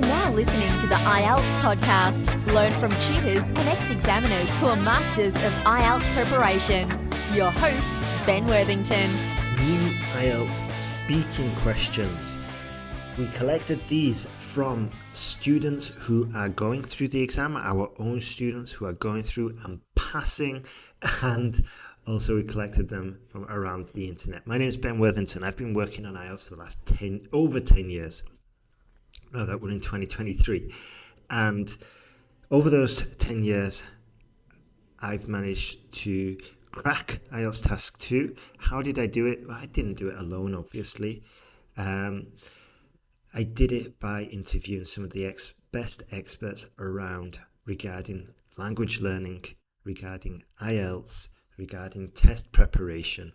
are now listening to the IELTS podcast. Learn from tutors and ex-examiners who are masters of IELTS preparation. Your host, Ben Worthington. New IELTS speaking questions. We collected these from students who are going through the exam, our own students who are going through and passing, and also we collected them from around the internet. My name is Ben Worthington. I've been working on IELTS for the last over 10 years. Now that we're in 2023. And over those 10 years, I've managed to crack IELTS Task 2. How did I do it? Well, I didn't do it alone, obviously. I did it by interviewing some of the best experts around regarding language learning, regarding IELTS, regarding test preparation.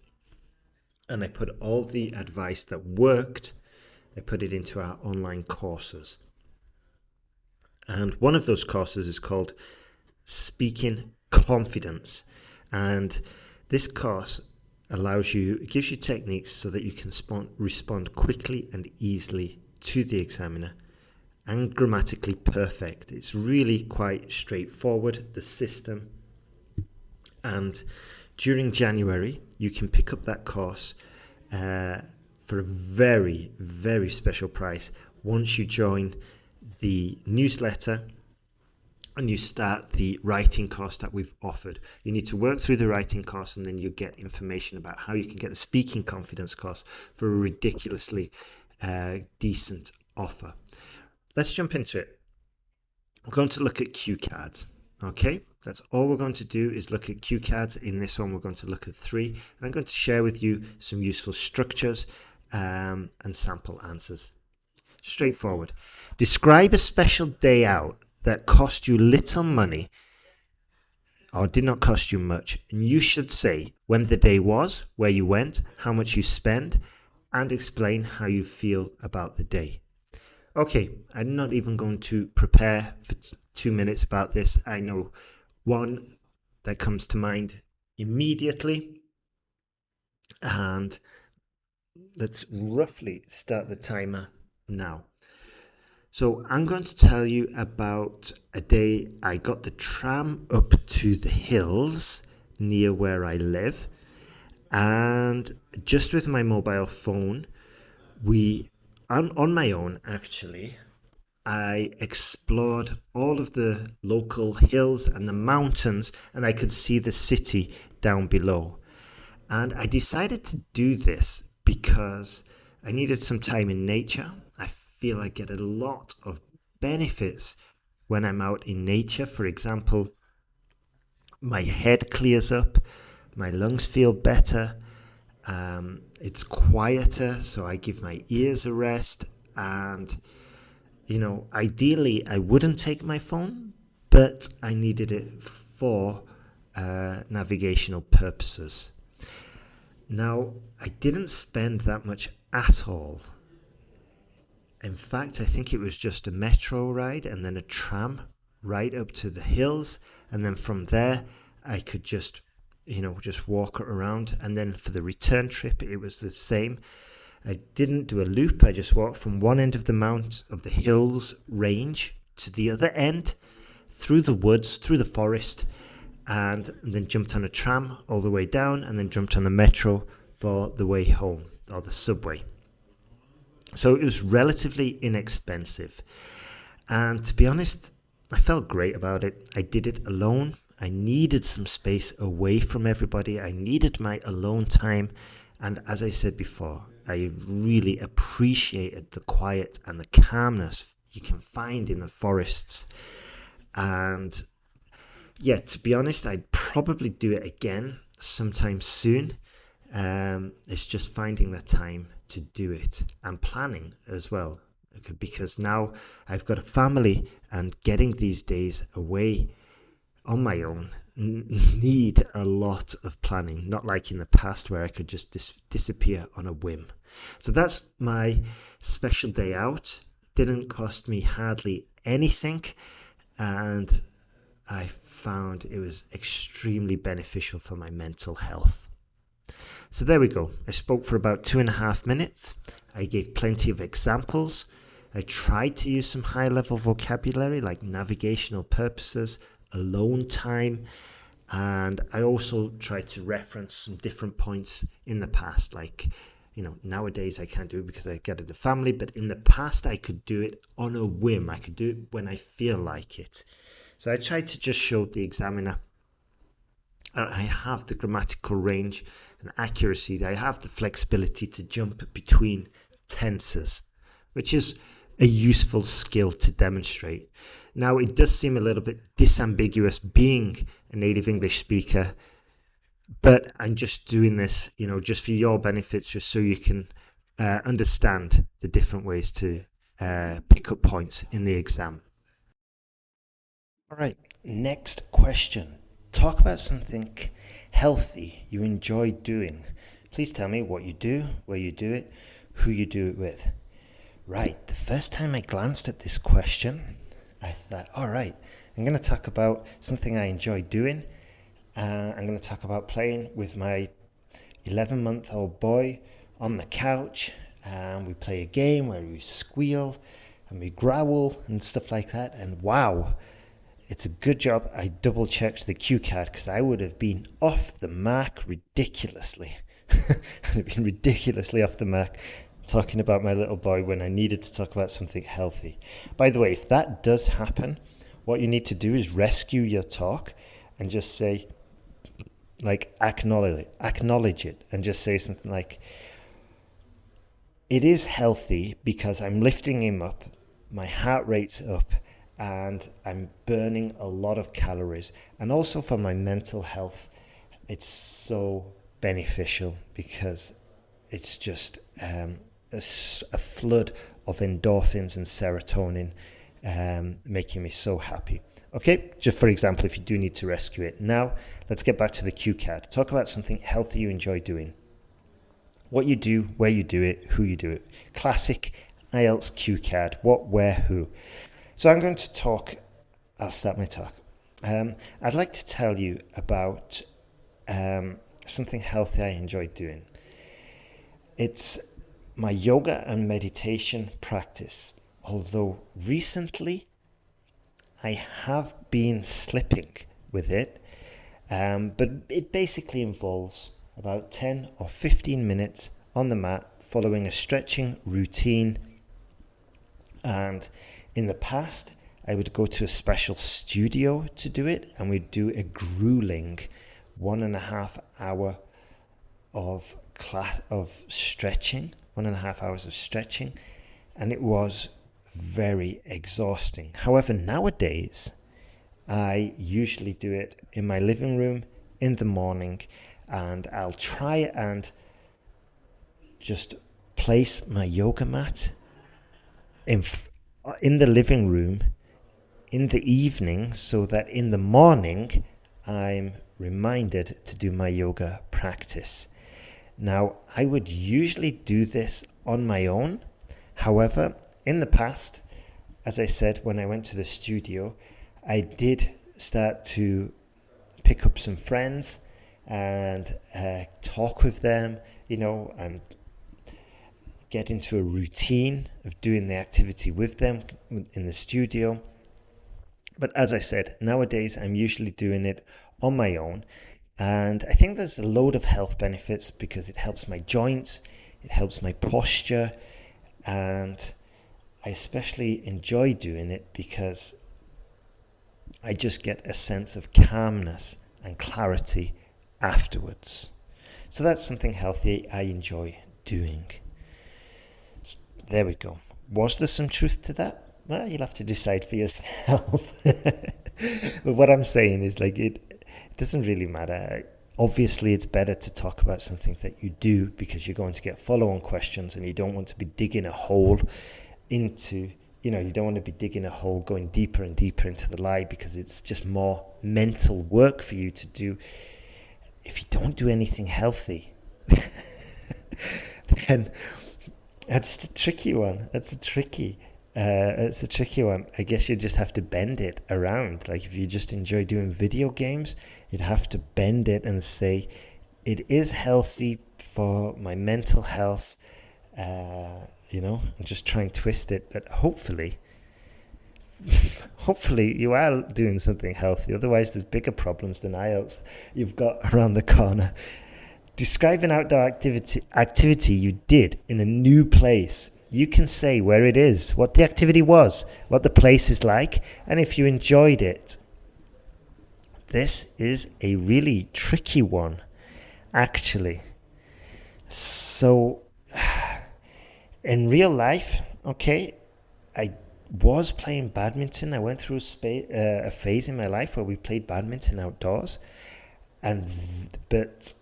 And I put all the advice that worked, I put it into our online courses. And one of those courses is called Speaking Confidence. And this course it gives you techniques so that you can respond quickly and easily to the examiner and grammatically perfect. It's really quite straightforward, the system. And during January, you can pick up that course for a very, very special price once you join the newsletter and you start the writing course that we've offered. You need to work through the writing course and then you get information about how you can get the speaking confidence course for a ridiculously decent offer. Let's jump into it. We're going to look at cue cards. Okay, that's all we're going to do is look at cue cards. In this one, we're going to look at 3. And I'm going to share with you some useful structures and sample answers. Straightforward. Describe a special day out that cost you little money or did not cost you much. And you should say when the day was, where you went, how much you spent, and explain how you feel about the day. Okay, I'm not even going to prepare for 2 minutes about this. I know one that comes to mind immediately. And let's roughly start the timer now. So I'm going to tell you about a day I got the tram up to the hills near where I live. And just with my mobile phone, on my own actually, I explored all of the local hills and the mountains, and I could see the city down below. And I decided to do this because I needed some time in nature. I feel I get a lot of benefits when I'm out in nature. For example, my head clears up, my lungs feel better, it's quieter, so I give my ears a rest. And, ideally I wouldn't take my phone, but I needed it for navigational purposes. Now, I didn't spend that much at all. In fact, I think it was just a metro ride and then a tram right up to the hills. And then from there, I could just walk around. And then for the return trip, it was the same. I didn't do a loop. I just walked from one end of the hills range to the other end, through the woods, through the forest, and then jumped on a tram all the way down and then jumped on the metro for the way home, or the subway. So it was relatively inexpensive. And to be honest, I felt great about it. I did it alone. I needed some space away from everybody. I needed my alone time. And as I said before, I really appreciated the quiet and the calmness you can find in the forests. And yeah, to be honest, I'd probably do it again sometime soon. It's just finding the time to do it and planning as well, because now I've got a family and getting these days away on my own need a lot of planning, not like in the past where I could just disappear on a whim. So that's my special day out. Didn't cost me hardly anything, and I found it was extremely beneficial for my mental health. So there we go. I spoke for about 2.5 minutes. I gave plenty of examples. I tried to use some high-level vocabulary like navigational purposes, alone time, and I also tried to reference some different points in the past, like, nowadays I can't do it because I get in a family, but in the past I could do it on a whim. I could do it when I feel like it. So I tried to just show the examiner I have the grammatical range and accuracy. I have the flexibility to jump between tenses, which is a useful skill to demonstrate. Now, it does seem a little bit disambiguous being a native English speaker, but I'm just doing this, just for your benefit, just so you can understand the different ways to pick up points in the exam. All right, next question. Talk about something healthy you enjoy doing. Please tell me what you do, where you do it, who you do it with. Right, the first time I glanced at this question, I thought, all right, I'm going to talk about something I enjoy doing. I'm going to talk about playing with my 11-month-old boy on the couch. We play a game where we squeal and we growl and stuff like that. And wow, it's a good job I double-checked the cue card, because I would have been off the mark ridiculously. I'd have been ridiculously off the mark talking about my little boy when I needed to talk about something healthy. By the way, if that does happen, what you need to do is rescue your talk and just say, acknowledge it, and just say something like, it is healthy because I'm lifting him up, my heart rate's up, and I'm burning a lot of calories. And also for my mental health, it's so beneficial because it's just a flood of endorphins and serotonin, making me so happy. Okay, just for example, if you do need to rescue it. Now, let's get back to the cue card. Talk about something healthy you enjoy doing. What you do, where you do it, who you do it. Classic IELTS cue card. What, where, who. So I'm going to talk, I'll start my talk. I'd like to tell you about something healthy I enjoy doing. It's my yoga and meditation practice. Although recently I have been slipping with it, but it basically involves about 10 or 15 minutes on the mat following a stretching routine. And in the past, I would go to a special studio to do it, and we'd do a grueling 1.5 hour of stretching, 1.5 hours of stretching, and it was very exhausting. However, nowadays, I usually do it in my living room in the morning, and I'll try and just place my yoga mat in the living room in the evening, so that in the morning I'm reminded to do my yoga practice. Now, I would usually do this on my own. However, in the past, as I said, when I went to the studio, I did start to pick up some friends and talk with them, and get into a routine of doing the activity with them in the studio. But as I said, nowadays I'm usually doing it on my own. And I think there's a load of health benefits because it helps my joints, it helps my posture, and I especially enjoy doing it because I just get a sense of calmness and clarity afterwards. So that's something healthy I enjoy doing. There we go. Was there some truth to that? Well, you'll have to decide for yourself. But what I'm saying is, it doesn't really matter. Obviously, it's better to talk about something that you do because you're going to get follow-on questions, and you don't want to be digging a hole into, you don't want to be digging a hole going deeper and deeper into the lie, because it's just more mental work for you to do. If you don't do anything healthy, then that's a tricky one. It's a tricky one. I guess you just have to bend it around. Like, if you just enjoy doing video games, you'd have to bend it and say, it is healthy for my mental health, and just try and twist it. But hopefully you are doing something healthy. Otherwise, there's bigger problems than IELTS you've got around the corner. Describe an outdoor activity you did in a new place. You can say where it is, what the activity was, what the place is like, and if you enjoyed it. This is a really tricky one, actually. So, in real life, okay, I was playing badminton. I went through a phase in my life where we played badminton outdoors, but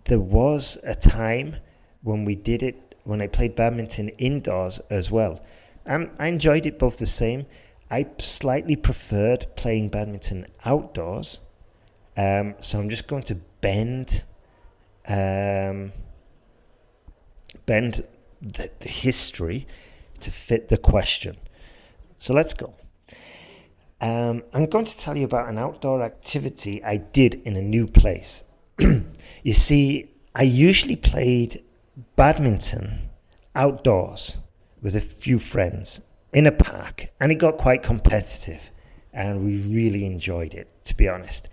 there was a time when we did it, when I played badminton indoors as well. And I enjoyed it both the same. I slightly preferred playing badminton outdoors. So I'm just going to bend the history to fit the question. So let's go. I'm going to tell you about an outdoor activity I did in a new place. You see, I usually played badminton outdoors with a few friends in a park, and it got quite competitive, and we really enjoyed it, to be honest.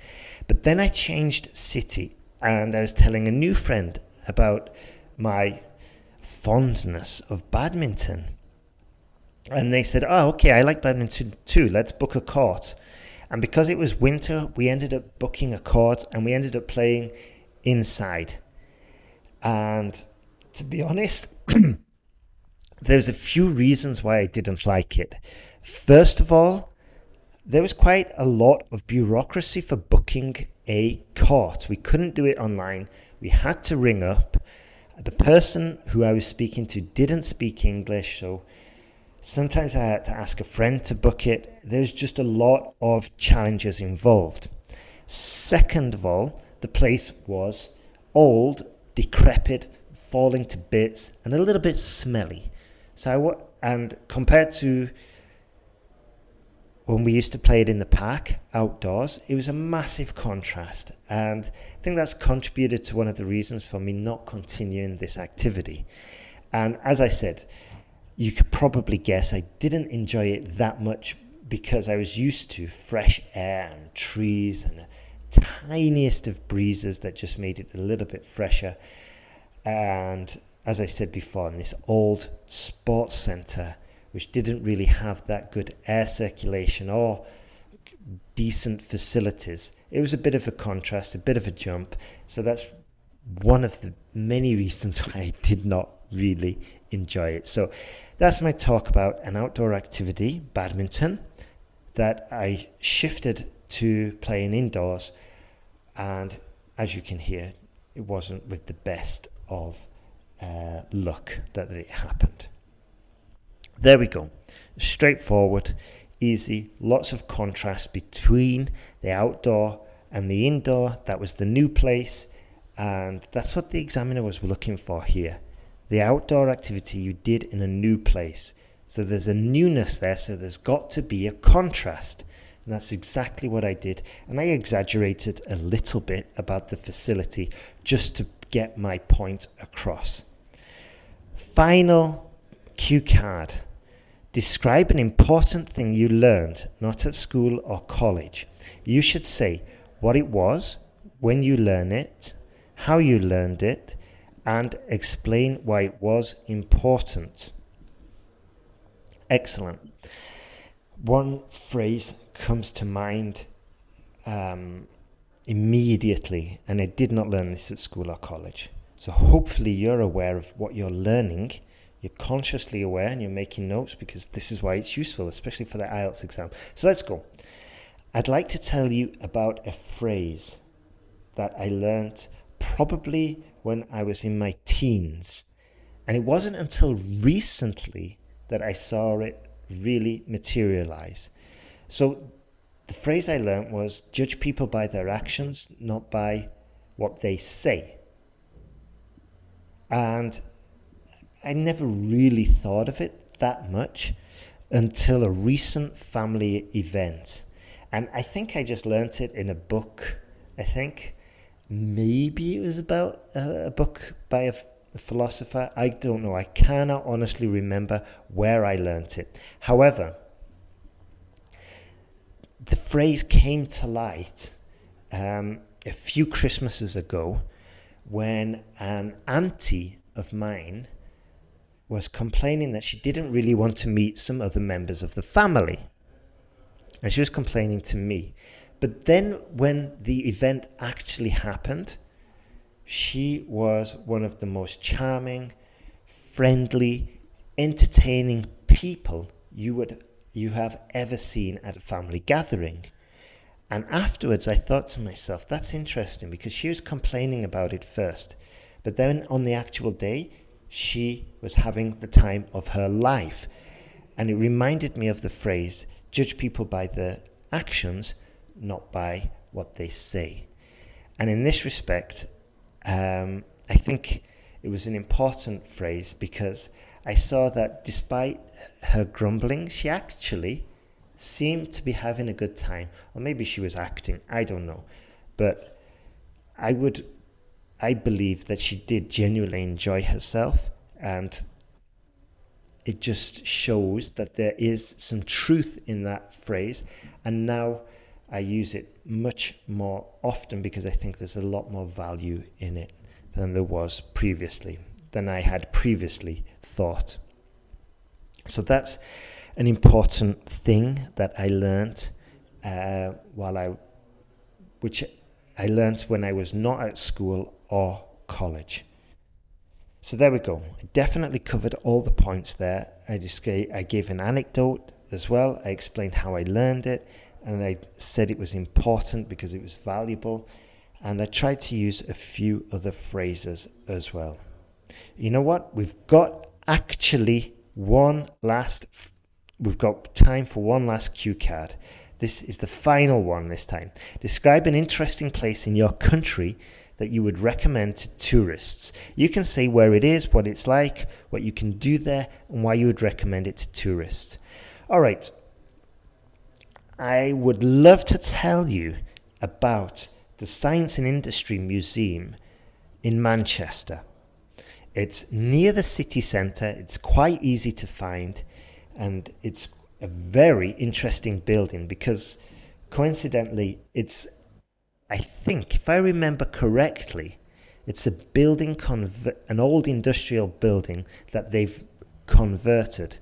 But then I changed city, and I was telling a new friend about my fondness of badminton. And they said, oh, okay, I like badminton too. Let's book a court. And because it was winter, we ended up booking a court, and we ended up playing inside. And to be honest, there's a few reasons why I didn't like it. First of all, there was quite a lot of bureaucracy for booking a court. We couldn't do it online. We had to ring up. The person who I was speaking to didn't speak English, so sometimes I had to ask a friend to book it. There's just a lot of challenges involved. Second of all, the place was old, decrepit, falling to bits, and a little bit smelly. And compared to when we used to play it in the park outdoors, it was a massive contrast. And I think that's contributed to one of the reasons for me not continuing this activity. And as I said, you could probably guess I didn't enjoy it that much because I was used to fresh air and trees and the tiniest of breezes that just made it a little bit fresher. And as I said before, in this old sports centre, which didn't really have that good air circulation or decent facilities, it was a bit of a contrast, a bit of a jump. So that's one of the many reasons why I did not really enjoy it. So that's my talk about an outdoor activity, badminton, that I shifted to playing indoors. And as you can hear, it wasn't with the best of luck that it happened. There we go. Straightforward, easy, lots of contrast between the outdoor and the indoor. That was the new place, and that's what the examiner was looking for here. The outdoor activity you did in a new place. So there's a newness there, so there's got to be a contrast. And that's exactly what I did. And I exaggerated a little bit about the facility just to get my point across. Final cue card. Describe an important thing you learned, not at school or college. You should say what it was, when you learned it, how you learned it, and explain why it was important. Excellent. One phrase comes to mind immediately, and I did not learn this at school or college. So hopefully you're aware of what you're learning. You're consciously aware and you're making notes, because this is why it's useful, especially for the IELTS exam. So let's go. I'd like to tell you about a phrase that I learnt probably when I was in my teens. And it wasn't until recently that I saw it really materialize. So the phrase I learnt was, judge people by their actions, not by what they say. And I never really thought of it that much until a recent family event. And I think I just learnt it in a book. I think maybe it was about a book by the philosopher, I don't know. I cannot honestly remember where I learnt it. However, the phrase came to light a few Christmases ago when an auntie of mine was complaining that she didn't really want to meet some other members of the family. And she was complaining to me. But then when the event actually happened, she was one of the most charming, friendly, entertaining people you have ever seen at a family gathering. And afterwards I thought to myself, that's interesting, because she was complaining about it first. But then on the actual day, she was having the time of her life. And it reminded me of the phrase, judge people by their actions, not by what they say. And in this respect, I think it was an important phrase, because I saw that despite her grumbling, she actually seemed to be having a good time. Or maybe she was acting, I don't know. But I believe that she did genuinely enjoy herself, and it just shows that there is some truth in that phrase. And now I use it much more often, because I think there's a lot more value in it than there was previously, than I had previously thought. So that's an important thing that I learned which I learned when I was not at school or college. So there we go. I definitely covered all the points there. I gave an anecdote as well. I explained how I learned it, and I said it was important because it was valuable. And I tried to use a few other phrases as well. You know what? We've got time for one last cue card. This is the final one this time. Describe an interesting place in your country that you would recommend to tourists. You can say where it is, what it's like, what you can do there, and why you would recommend it to tourists. All right. I would love to tell you about the Science and Industry Museum in Manchester. It's near the city centre. It's quite easy to find, and it's a very interesting building because, coincidentally, I think, if I remember correctly, it's a building, an old industrial building that they've converted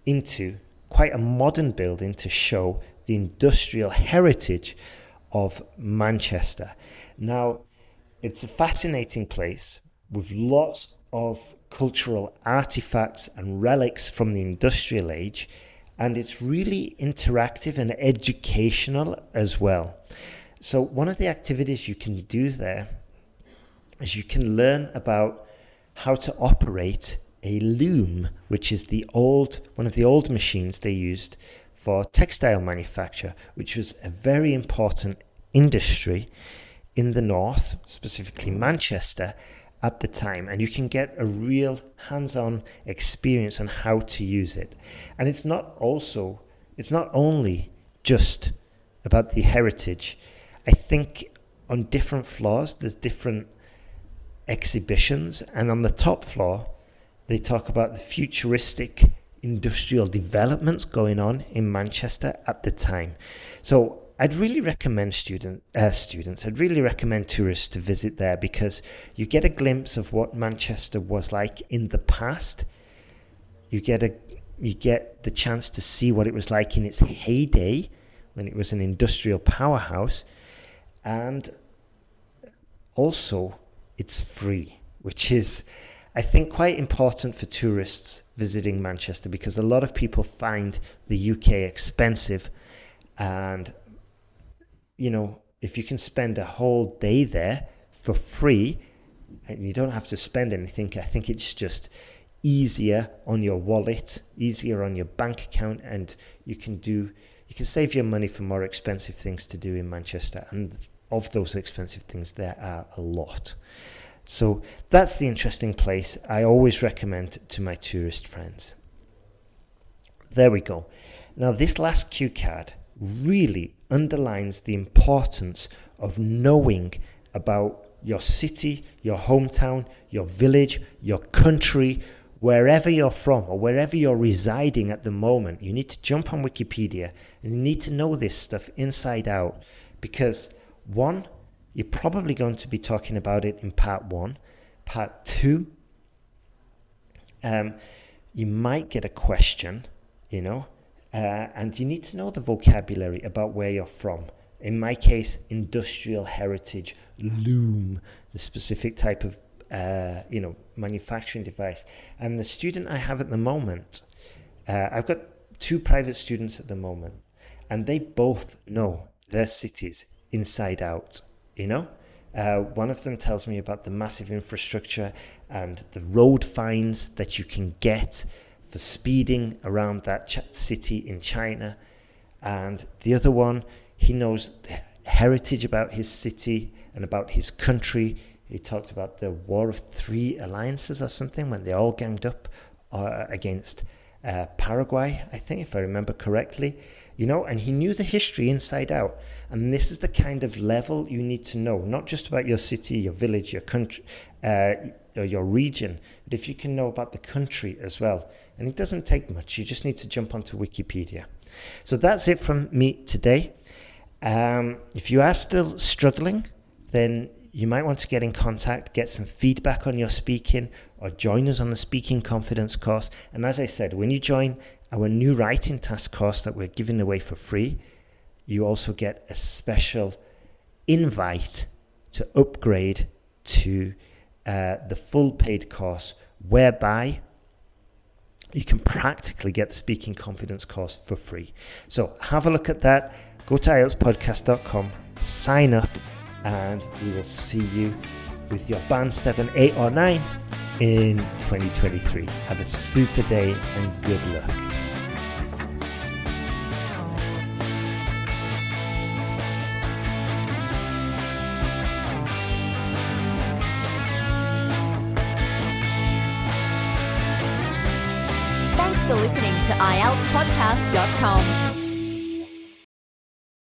into quite a modern building to show the industrial heritage of Manchester. Now, it's a fascinating place with lots of cultural artifacts and relics from the industrial age, and it's really interactive and educational as well. So one of the activities you can do there is you can learn about how to operate a loom, which is one of the old machines they used for textile manufacture, which was a very important industry in the north, specifically Manchester, at the time. And you can get a real hands-on experience on how to use it. And it's not only just about the heritage. I think on different floors, there's different exhibitions. And on the top floor, they talk about the futuristic industrial developments going on in Manchester at the time. So I'd really recommend I'd really recommend tourists to visit there, because you get a glimpse of what Manchester was like in the past. You get the chance to see what it was like in its heyday, when it was an industrial powerhouse. And also, it's free, which is, I think, quite important for tourists visiting Manchester, because a lot of people find the UK expensive. And, you know, if you can spend a whole day there for free and you don't have to spend anything, I think it's just easier on your wallet, easier on your bank account, and you can save your money for more expensive things to do in Manchester. And of those expensive things, there are a lot. So that's the interesting place I always recommend to my tourist friends. There we go. Now, this last cue card really underlines the importance of knowing about your city, your hometown, your village, your country, wherever you're from or wherever you're residing at the moment. You need to jump on Wikipedia and you need to know this stuff inside out, because one, you're probably going to be talking about it in part 1. Part 2, you might get a question, and you need to know the vocabulary about where you're from. In my case, industrial heritage, loom, the specific type of manufacturing device. And the student I have at the moment, I've got 2 private students at the moment, and they both know their cities inside out. One of them tells me about the massive infrastructure and the road fines that you can get for speeding around that city in China. And the other one, he knows the heritage about his city and about his country. He talked about the War of 3 Alliances or something, when they all ganged up against Paraguay, I think, if I remember correctly. And he knew the history inside out. And this is the kind of level you need to know, not just about your city, your village, your country, or your region, but if you can know about the country as well. And it doesn't take much. You just need to jump onto Wikipedia. So that's it from me today. If you are still struggling, then you might want to get in contact, get some feedback on your speaking, or join us on the Speaking Confidence course. And as I said, when you join our new writing task course that we're giving away for free, you also get a special invite to upgrade to the full paid course, whereby you can practically get the Speaking Confidence course for free. So have a look at that. Go to IELTSPodcast.com, sign up, and we will see you with your Band 7, 8 or 9 in 2023. Have a super day and good luck. Thanks for listening to IELTSPodcast.com.